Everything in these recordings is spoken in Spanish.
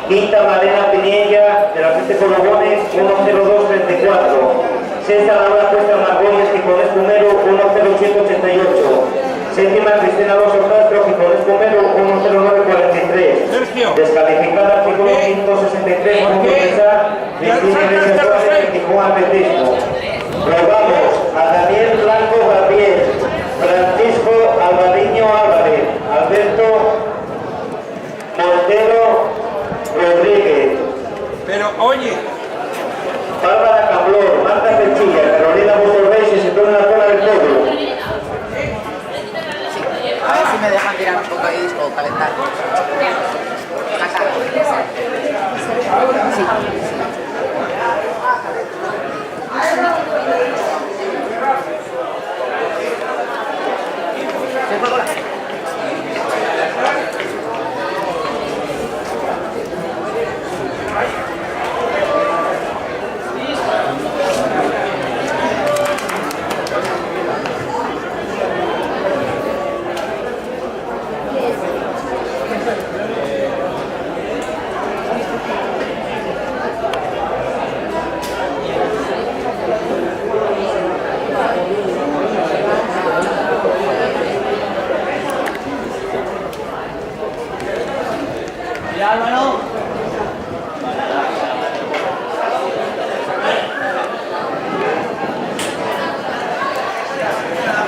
Quinta, Malena Piñella, de la Frente Colobones, 10234. Sexta, Laura Cuesta Margolles, Gijón Escumero, 10888. Séptima, Cristina Alonso Castro, Gijón Escumero, 10943. Descalificada, artículo 163, punto 3A, Cristina Iglesias Suárez, Gijón Atletismo. Rogamos a Daniel Blanco Gabriel, Francisco Alvariño Álvarez, Alberto Montero Rodríguez. Pero oye, Bárbara Camblor, Marta Pechilla, Carolina Bustos y se pone en la zona del pueblo. A ver si me dejan tirar un poco ahí o calentar. Sí.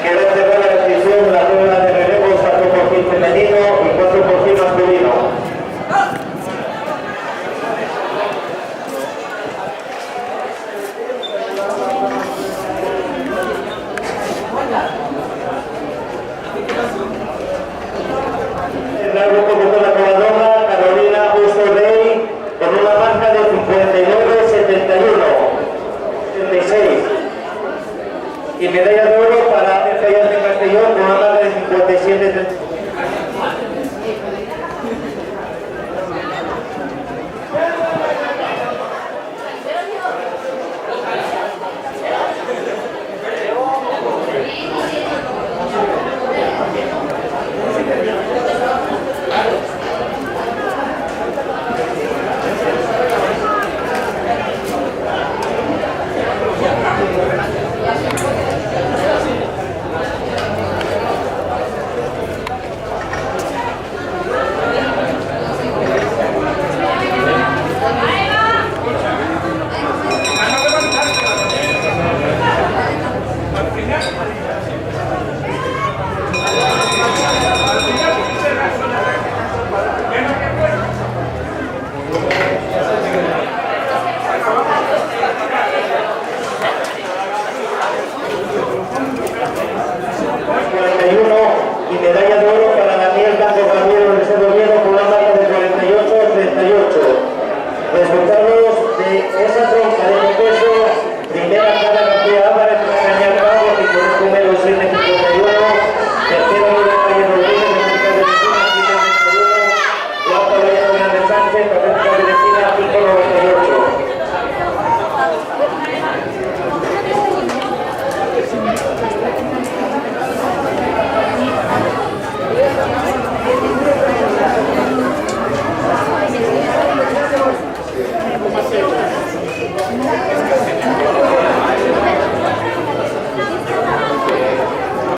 Quiero cerrar la decisión de la rueda de relevos 4% femenino y 4% masculino. El grupo con la jugadora Carolina Bustos Rey con una marca de 59-71-76 y medalla de oro para Ferfayas de Castellón con una marca de 57-30. Y medalla de oro para Daniel Blanco Gabriel